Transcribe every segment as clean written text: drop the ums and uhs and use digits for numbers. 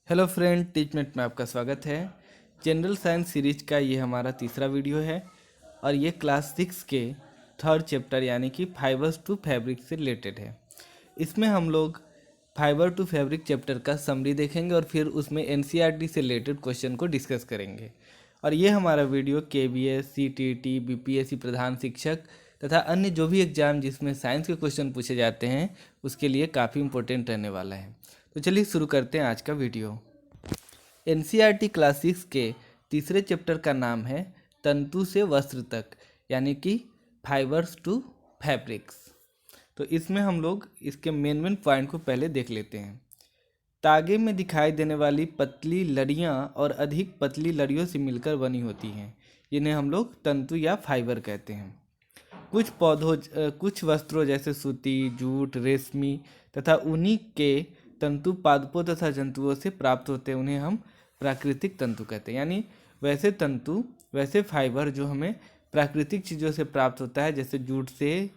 Hello friend, टीचमेट में आपका स्वागत है। जनरल साइंस सीरीज का ये हमारा तीसरा वीडियो है और ये क्लास 6 के थर्ड चैप्टर यानी कि फाइबर्स टू फैब्रिक से रिलेटेड है। इसमें हम लोग फाइबर टू फैब्रिक चैप्टर का समरी देखेंगे और फिर उसमें एनसीईआरटी से रिलेटेड क्वेश्चन को डिस्कस करेंगे। और ये हमारा वीडियो केवीएस, सीटीईटी, बीपीएससी प्रधान शिक्षक तथा अन्य जो भी एग्जाम जिसमें साइंस के क्वेश्चन पूछे जाते हैं उसके लिए काफ़ी इंपॉर्टेंट रहने वाला है। तो चलिए शुरू करते हैं आज का वीडियो। एनसीईआरटी क्लास 6 के तीसरे चैप्टर का नाम है तंतु से वस्त्र तक, यानी कि फाइबर्स टू फैब्रिक्स। तो इसमें हम लोग इसके मेन पॉइंट को पहले देख लेते हैं। तागे में दिखाई देने वाली पतली लड़ियाँ और अधिक पतली लड़ियों से मिलकर बनी होती हैं, जिन्हें हम लोग तंतु या फाइबर कहते हैं। कुछ वस्त्रों जैसे सूती, जूट, रेशमी तथा ऊनी के तंतु पादपों तथा जंतुओं से प्राप्त होते हैं, उन्हें हम प्राकृतिक तंतु कहते हैं। यानी वैसे फाइबर जो हमें प्राकृतिक चीज़ों से प्राप्त होता है, जैसे जूट से,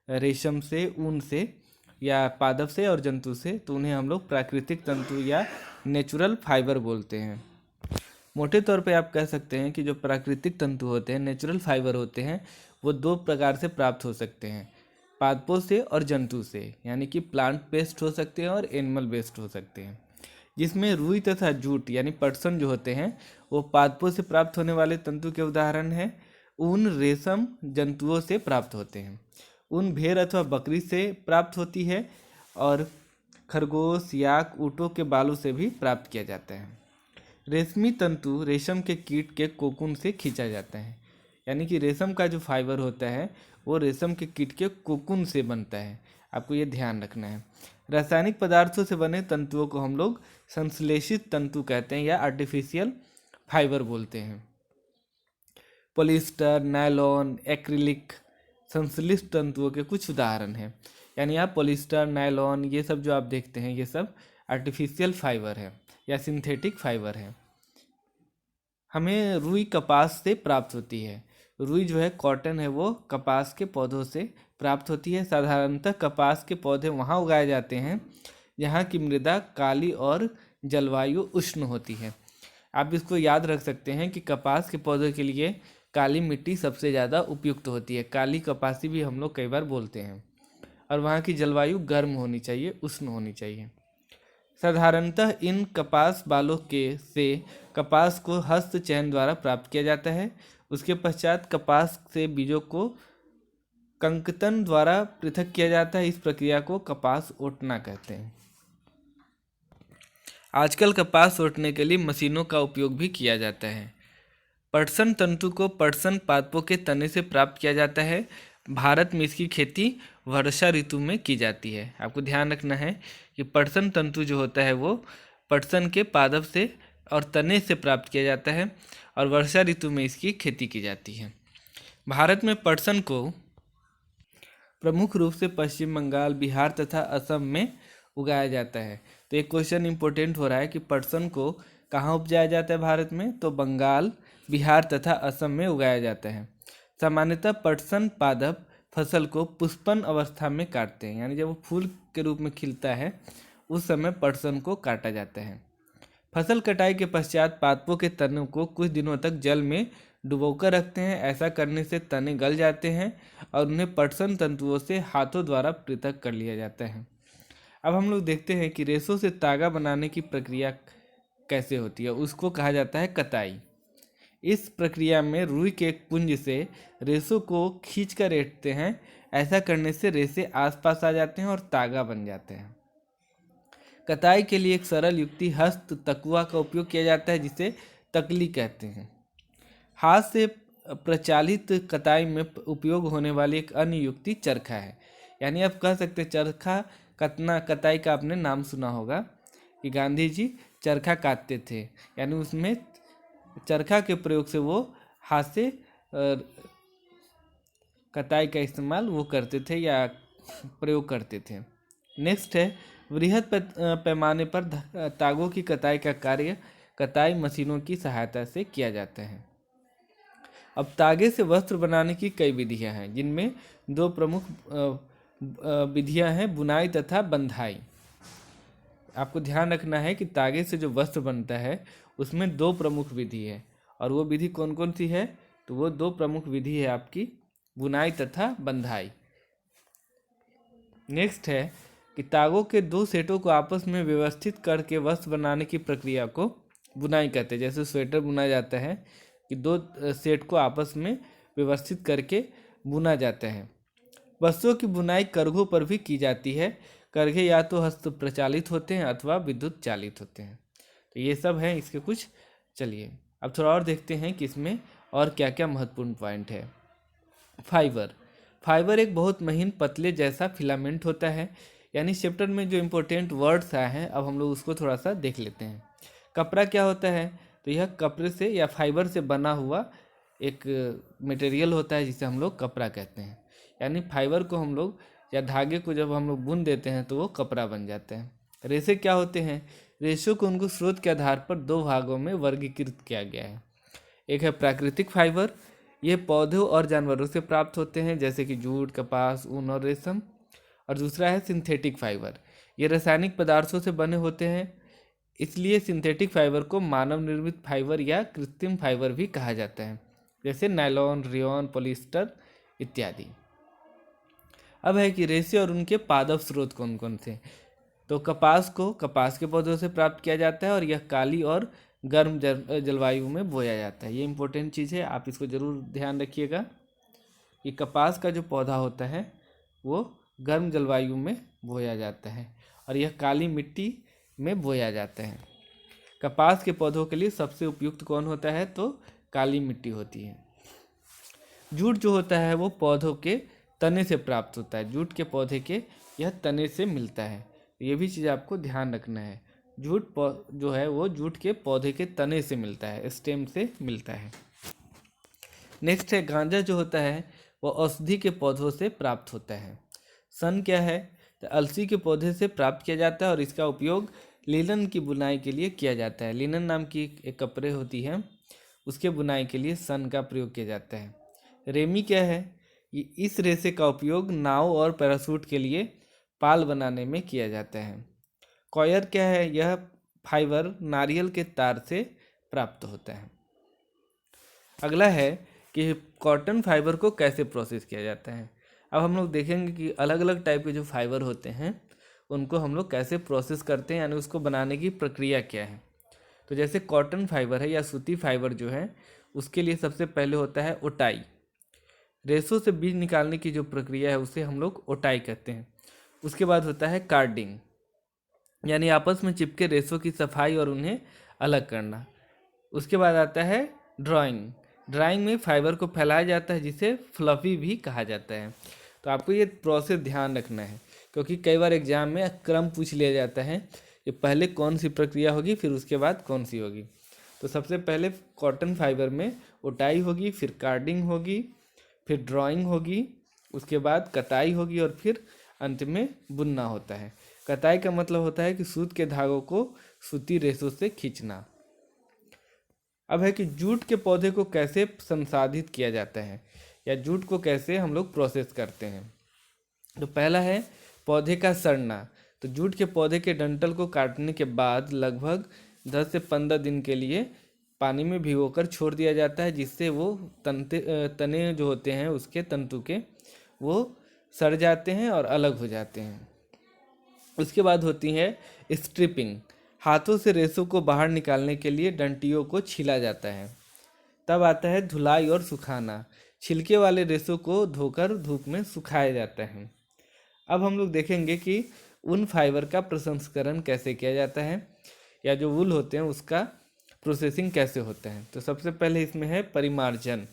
रेशम से, ऊन से या पादप से और जंतु से, तो उन्हें हम लोग प्राकृतिक तंतु या नेचुरल फाइबर बोलते हैं। मोटे तौर पे आप कह सकते हैं कि जो प्राकृतिक तंतु होते हैं, नेचुरल फाइबर होते हैं, वो दो प्रकार से प्राप्त हो सकते हैं, पादपों से और जंतु से। यानी कि प्लांट बेस्ड हो सकते हैं और एनिमल बेस्ड हो सकते हैं। जिसमें रुई तथा जूट यानी पटसन जो होते हैं वो पादपों से प्राप्त होने वाले तंतु के उदाहरण हैं। ऊन, रेशम जंतुओं से प्राप्त होते हैं। ऊन भेड़ अथवा बकरी से प्राप्त होती है और खरगोश, याक, ऊँटों के बालों से भी प्राप्त किया जाता है। रेशमी तंतु रेशम के कीट के कोकून से खींचा जाता है। यानी कि रेशम का जो फाइबर होता है वो रेशम के कीट के कोकून से बनता है, आपको ये ध्यान रखना है। रासायनिक पदार्थों से बने तंतुओं को हम लोग संश्लेषित तंतु कहते हैं या आर्टिफिशियल फाइबर बोलते हैं। पॉलिएस्टर, नायलॉन, एक्रिलिक संश्लिष्ट तंतुओं के कुछ उदाहरण हैं। यानी आप पॉलिएस्टर, नायलॉन ये सब जो आप देखते हैं ये सब आर्टिफिशियल फाइबर है या सिंथेटिक फाइबर है। हमें रुई कपास से प्राप्त होती है। रुई जो है, कॉटन है, वो कपास के पौधों से प्राप्त होती है। साधारणतः कपास के पौधे वहाँ उगाए जाते हैं जहाँ की मृदा काली और जलवायु उष्ण होती है। आप इसको याद रख सकते हैं कि कपास के पौधों के लिए काली मिट्टी सबसे ज़्यादा उपयुक्त होती है। काली कपासी भी हम लोग कई बार बोलते हैं। और वहाँ की जलवायु गर्म होनी चाहिए, उष्ण होनी चाहिए। साधारणतः इन कपास बालों के से कपास को हस्त चयन द्वारा प्राप्त किया जाता है। उसके पश्चात कपास से बीजों को कंकतन द्वारा पृथक किया जाता है। इस प्रक्रिया को कपास ओटना कहते हैं। आजकल कपास ओटने के लिए मशीनों का उपयोग भी किया जाता है। पटसन तंतु को पटसन पादपों के तने से प्राप्त किया जाता है। भारत में इसकी खेती वर्षा ऋतु में की जाती है। आपको ध्यान रखना है कि पटसन तंतु जो होता है वो पटसन के पादप से और तने से प्राप्त किया जाता है और वर्षा ऋतु में इसकी खेती की जाती है। भारत में पटसन को प्रमुख रूप से पश्चिम बंगाल, बिहार तथा असम में उगाया जाता है। तो एक क्वेश्चन इंपॉर्टेंट हो रहा है कि पटसन को कहाँ उपजाया जाता है भारत में, तो बंगाल, बिहार तथा असम में उगाया जाता है। सामान्यतः पटसन पादप फसल को पुष्पन अवस्था में काटते हैं, यानी जब वो फूल के रूप में खिलता है उस समय पटसन को काटा जाता है। फसल कटाई के पश्चात पादपों के तनों को कुछ दिनों तक जल में डुबोकर रखते हैं। ऐसा करने से तने गल जाते हैं और उन्हें पटसन तंतुओं से हाथों द्वारा पृथक कर लिया जाता है। अब हम लोग देखते हैं कि रेशों से तागा बनाने की प्रक्रिया कैसे होती है। उसको कहा जाता है कताई। इस प्रक्रिया में रुई के एक पुंज से रेशों को खींचकर रेतते हैं। ऐसा करने से रेशे आसपास आ जाते हैं और तागा बन जाते हैं। कताई के लिए एक सरल युक्ति हस्त तकुआ का उपयोग किया जाता है, जिसे तकली कहते हैं। हाथ से प्रचालित कताई में उपयोग होने वाली एक अन्य युक्ति चरखा है। यानी आप कह सकते हैं चरखा कतना कताई का आपने नाम सुना होगा कि गांधी जी चरखा काटते थे। यानी उसमें चरखा के प्रयोग से वो हाथ से कताई का इस्तेमाल वो करते थे या प्रयोग करते थे। नेक्स्ट है वृहद पैमाने पर तागों की कताई का कार्य कताई मशीनों की सहायता से किया जाता है। अब तागे से वस्त्र बनाने की कई विधियां हैं, जिनमें दो प्रमुख विधियां हैं, बुनाई तथा बंधाई। आपको ध्यान रखना है कि तागे से जो वस्त्र बनता है उसमें दो प्रमुख विधि है, और वो विधि कौन कौन सी है? तो वो दो प्रमुख विधि है आपकी बुनाई तथा बंधाई। नेक्स्ट है कि तागों के दो सेटों को आपस में व्यवस्थित करके वस्त्र बनाने की प्रक्रिया को बुनाई कहते हैं। जैसे स्वेटर बुना जाता है कि दो सेट को आपस में व्यवस्थित करके बुना जाता है। वस्त्रों की बुनाई करघों पर भी की जाती है। करघे या तो हस्त प्रचालित होते हैं अथवा विद्युत चालित होते हैं। तो ये सब है इसके कुछ। चलिए अब थोड़ा और देखते हैं कि इसमें और क्या क्या महत्वपूर्ण पॉइंट है। फाइबर। फाइबर एक बहुत महीन पतले जैसा फिलामेंट होता है। यानी इस चैप्टर में जो इम्पोर्टेंट वर्ड्स आए हैं अब हम लोग उसको थोड़ा सा देख लेते हैं। कपड़ा क्या होता है? तो यह कपड़े से या फाइबर से बना हुआ एक मटेरियल होता है जिसे हम लोग कपड़ा कहते हैं। यानी फाइबर को हम लोग या धागे को जब हम लोग बुन देते हैं तो वो कपड़ा बन जाते हैं। रेशे क्या होते हैं? रेशों को उनको स्रोत के आधार पर दो भागों में वर्गीकृत किया गया है। एक है प्राकृतिक फाइबर, ये पौधों और जानवरों से प्राप्त होते हैं जैसे कि जूट, कपास, ऊन और रेशम। और दूसरा है सिंथेटिक फाइबर, ये रासायनिक पदार्थों से बने होते हैं, इसलिए सिंथेटिक फाइबर को मानव निर्मित फाइबर या कृत्रिम फाइबर भी कहा जाता है, जैसे नायलॉन, रेयॉन, पॉलिएस्टर इत्यादि। अब है कि रेशे और उनके पादप स्रोत कौन कौन से? तो कपास को कपास के पौधों से प्राप्त किया जाता है और यह काली और गर्म जलवायु में बोया जाता है। ये इंपॉर्टेंट चीज़ है, आप इसको ज़रूर ध्यान रखिएगा कि कपास का जो पौधा होता है वो गर्म जलवायु में बोया जाता है और यह काली मिट्टी में बोया जाता है। कपास के पौधों के लिए सबसे उपयुक्त कौन होता है? तो काली मिट्टी होती है। जूट जो होता है वो पौधों के तने से प्राप्त होता है। जूट के पौधे के यह तने से मिलता है। ये भी चीज़ आपको ध्यान रखना है। जूट जो है वो जूट के पौधे के तने से मिलता है, स्टेम से मिलता है। नेक्स्ट है गांजा जो होता है वो औषधि के पौधों से प्राप्त होता है। सन क्या है? तो अलसी के पौधे से प्राप्त किया जाता है और इसका उपयोग लिनन की बुनाई के लिए किया जाता है। लिनन नाम की एक कपड़े होती है, उसके बुनाई के लिए सन का प्रयोग किया जाता है। रेमी क्या है? इस रेशे का उपयोग नाव और पैराशूट के लिए पाल बनाने में किया जाता है। कॉयर क्या है? यह फाइबर नारियल के तार से प्राप्त होता है। अगला है कि कॉटन फाइबर को कैसे प्रोसेस किया जाता है। अब हम लोग देखेंगे कि अलग अलग टाइप के जो फाइबर होते हैं उनको हम लोग कैसे प्रोसेस करते हैं, यानी उसको बनाने की प्रक्रिया क्या है। तो जैसे कॉटन फाइबर है या सूती फाइबर जो है उसके लिए सबसे पहले होता है ओटाई। रेशों से बीज निकालने की जो प्रक्रिया है उसे हम लोग ओटाई कहते हैं। उसके बाद होता है कार्डिंग, यानी आपस में चिपके रेशों की सफाई और उन्हें अलग करना। उसके बाद आता है ड्राइंग। ड्राइंग में फाइबर को फैलाया जाता है जिसे फ्लफी भी कहा जाता है। तो आपको ये प्रोसेस ध्यान रखना है क्योंकि कई बार एग्जाम में क्रम पूछ लिया जाता है कि पहले कौन सी प्रक्रिया होगी फिर उसके बाद कौन सी होगी। तो सबसे पहले कॉटन फाइबर में ओटाई होगी, फिर कार्डिंग होगी, फिर ड्राइंग होगी, उसके बाद कताई होगी और फिर अंत में बुनना होता है। कताई का मतलब होता है कि सूत के धागों को सूती रेशों से खींचना। अब है कि जूट के पौधे को कैसे संसाधित किया जाता है या जूट को कैसे हम लोग प्रोसेस करते हैं। तो पहला है पौधे का सड़ना। तो जूट के पौधे के डंठल को काटने के बाद लगभग 10 से 15 दिन के लिए पानी में भिगोकर छोड़ दिया जाता है जिससे वो तने जो होते हैं उसके तंतु के वो सड़ जाते हैं और अलग हो जाते हैं। उसके बाद होती है स्ट्रिपिंग। हाथों से रेशों को बाहर निकालने के लिए डंटियों को छीला जाता है। तब आता है धुलाई और सुखाना। छिलके वाले रेशों को धोकर धूप में सुखाया जाता है। अब हम लोग देखेंगे कि ऊन फाइबर का प्रसंस्करण कैसे किया जाता है या जो वूल होते हैं उसका प्रोसेसिंग कैसे होता है। तो सबसे पहले इसमें है परिमार्जन।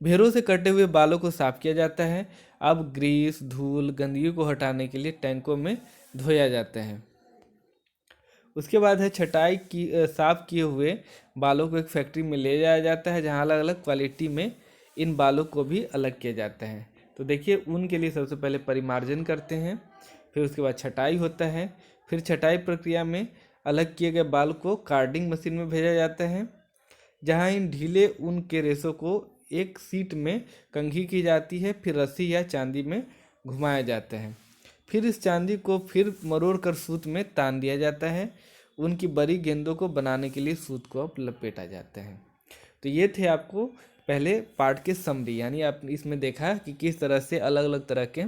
भेड़ों से कटे हुए बालों को साफ किया जाता है। अब ग्रीस, धूल, गंदगी को हटाने के लिए टैंकों में धोया जाता है। उसके बाद है छटाई की। साफ किए हुए बालों को एक फैक्ट्री में ले जाया जाता है जहां अलग अलग क्वालिटी में इन बालों को भी अलग किया जाता है। तो देखिए ऊन के लिए सबसे पहले परिमार्जन करते हैं, फिर उसके बाद छटाई होता है, फिर छटाई प्रक्रिया में अलग किए गए बाल को कार्डिंग मशीन में भेजा जाता है जहां इन ढीले ऊन के रेशों को एक सीट में कंघी की जाती है, फिर रस्सी या चांदी में घुमाया जाता है, फिर इस चांदी को फिर मरोड़ कर सूत में तान दिया जाता है। उनकी बड़ी गेंदों को बनाने के लिए सूत को अब लपेटा जाता है। तो ये थे आपको पहले पार्ट के समरी, यानी आप इसमें देखा कि किस तरह से अलग अलग तरह के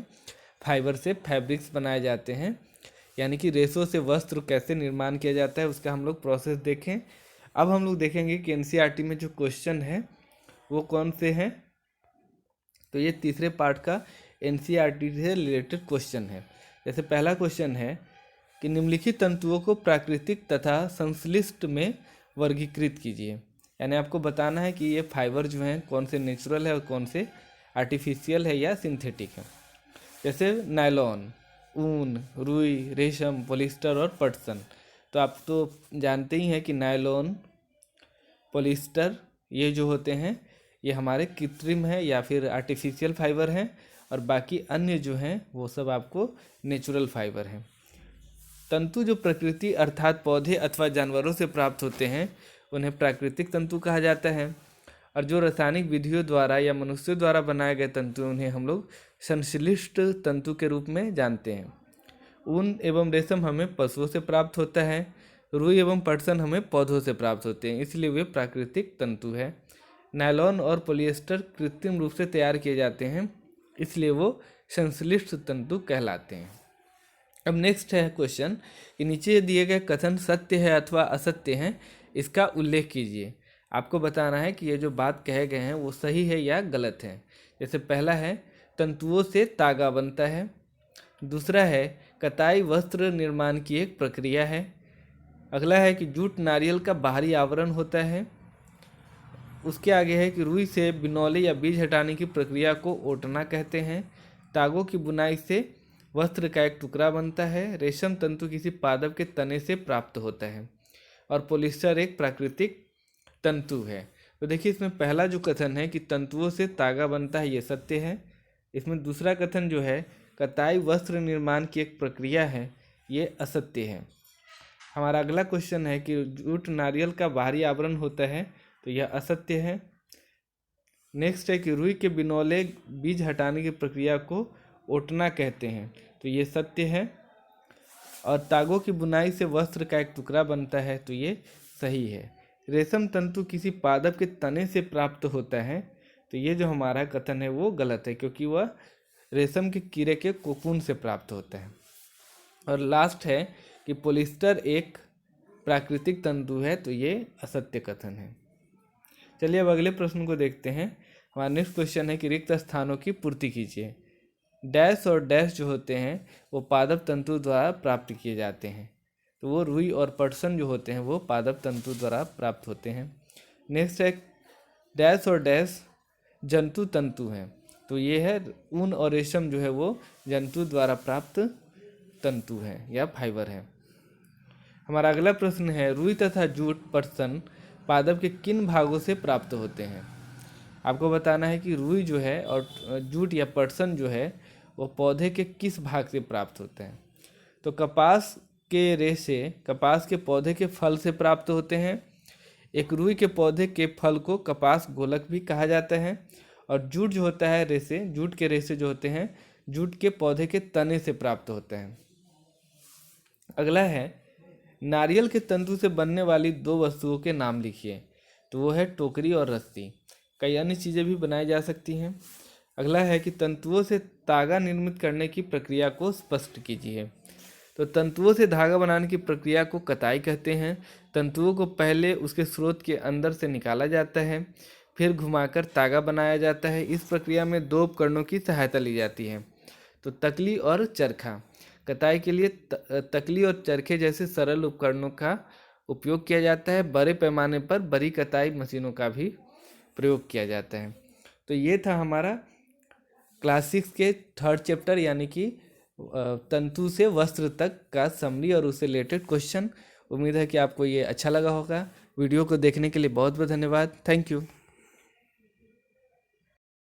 फाइबर से फैब्रिक्स बनाए जाते हैं, यानी कि रेशों से वस्त्र कैसे निर्माण किया जाता है उसका हम लोग प्रोसेस देखें। अब हम लोग देखेंगे कि एनसीईआरटी में जो क्वेश्चन है वो कौन से हैं। तो ये तीसरे पार्ट का एनसीईआरटी से रिलेटेड क्वेश्चन है। जैसे पहला क्वेश्चन है कि निम्नलिखित तंतुओं को प्राकृतिक तथा संश्लिष्ट में वर्गीकृत कीजिए, यानी आपको बताना है कि ये फाइबर जो हैं कौन से नेचुरल है और कौन से आर्टिफिशियल है या सिंथेटिक है। जैसे नायलॉन, ऊन, रुई, रेशम, पॉलिस्टर और पटसन। तो आप तो जानते ही हैं कि नायलॉन, पॉलिस्टर ये जो होते हैं ये हमारे कृत्रिम है या फिर आर्टिफिशियल फाइबर हैं, और बाकी अन्य जो हैं वो सब आपको नेचुरल फाइबर हैं। तंतु जो प्रकृति अर्थात पौधे अथवा जानवरों से प्राप्त होते हैं उन्हें प्राकृतिक तंतु कहा जाता है, और जो रासायनिक विधियों द्वारा या मनुष्यों द्वारा बनाए गए तंतु उन्हें हम लोग संश्लिष्ट तंतु के रूप में जानते हैं। ऊन एवं रेशम हमें पशुओं से प्राप्त होता है, रुई एवं पटसन हमें पौधों से प्राप्त होते हैं, इसलिए वे प्राकृतिक तंतु है। नायलॉन और पॉलिएस्टर कृत्रिम रूप से तैयार किए जाते हैं, इसलिए वो संश्लिष्ट तंतु कहलाते हैं। अब नेक्स्ट है क्वेश्चन कि नीचे दिए गए कथन सत्य है अथवा असत्य हैं, इसका उल्लेख कीजिए। आपको बताना है कि ये जो बात कहे गए हैं वो सही है या गलत है। जैसे पहला है तंतुओं से तागा बनता है, दूसरा है कताई वस्त्र निर्माण की एक प्रक्रिया है, अगला है कि जूट नारियल का बाहरी आवरण होता है, उसके आगे है कि रुई से बिनौले या बीज हटाने की प्रक्रिया को ओटना कहते हैं, तागों की बुनाई से वस्त्र का एक टुकड़ा बनता है, रेशम तंतु किसी पादप के तने से प्राप्त होता है, और पॉलिस्टर एक प्राकृतिक तंतु है। तो देखिए इसमें पहला जो कथन है कि तंतुओं से तागा बनता है ये सत्य है। इसमें दूसरा कथन जो है कताई वस्त्र निर्माण की एक प्रक्रिया है ये असत्य है। हमारा अगला क्वेश्चन है कि जूट नारियल का बाहरी आवरण होता है, तो यह असत्य है। नेक्स्ट है कि रुई के बिनौले बीज हटाने की प्रक्रिया को ओटना कहते हैं, तो ये सत्य है। और तागों की बुनाई से वस्त्र का एक टुकड़ा बनता है, तो ये सही है। रेशम तंतु किसी पादप के तने से प्राप्त होता है, तो ये जो हमारा कथन है वो गलत है, क्योंकि वह रेशम के कीड़े के कोकून से प्राप्त होता है। और लास्ट है कि पॉलिस्टर एक प्राकृतिक तंतु है, तो ये असत्य कथन है। चलिए अब अगले प्रश्न को देखते हैं। हमारा नेक्स्ट क्वेश्चन है कि रिक्त स्थानों की पूर्ति कीजिए। डैश और डैश जो होते हैं वो पादप तंतु द्वारा प्राप्त किए जाते हैं, तो वो रुई और पटसन जो होते हैं वो पादप तंतु द्वारा प्राप्त होते हैं। नेक्स्ट है डैश और डैश जंतु तंतु हैं, तो ये है ऊन और रेशम जो है वो जंतु द्वारा प्राप्त तंतु है या फाइबर है। हमारा अगला प्रश्न है रुई तथा जूट पटसन पादप के किन भागों से प्राप्त होते हैं। आपको बताना है कि रुई जो है और जूट या पटसन जो है वो पौधे के किस भाग से प्राप्त होते हैं। तो कपास के रेशे कपास के पौधे के फल से प्राप्त होते हैं। एक रुई के पौधे के फल को कपास गोलक भी कहा जाता है। और जूट जो होता है रेशे, जूट के रेशे जो होते हैं जूट के पौधे के तने से प्राप्त होते हैं। अगला है नारियल के तंतु से बनने वाली दो वस्तुओं के नाम लिखिए। तो वो है टोकरी और रस्सी। कई अन्य चीज़ें भी बनाई जा सकती हैं। अगला है कि तंतुओं से धागा निर्मित करने की प्रक्रिया को स्पष्ट कीजिए। तो तंतुओं से धागा बनाने की प्रक्रिया को कताई कहते हैं। तंतुओं को पहले उसके स्रोत के अंदर से निकाला जाता है, फिर घुमाकर धागा बनाया जाता है। इस प्रक्रिया में दो उपकरणों की सहायता ली जाती है, तो तकली और चरखा। कताई के लिए तकली और चरखे जैसे सरल उपकरणों का उपयोग किया जाता है। बड़े पैमाने पर बड़ी कताई मशीनों का भी प्रयोग किया जाता है। तो ये था हमारा क्लास 6 के थर्ड चैप्टर यानी कि तंतु से वस्त्र तक का समरी और उससे रिलेटेड क्वेश्चन। उम्मीद है कि आपको ये अच्छा लगा होगा। वीडियो को देखने के लिए बहुत बहुत धन्यवाद। Thank you.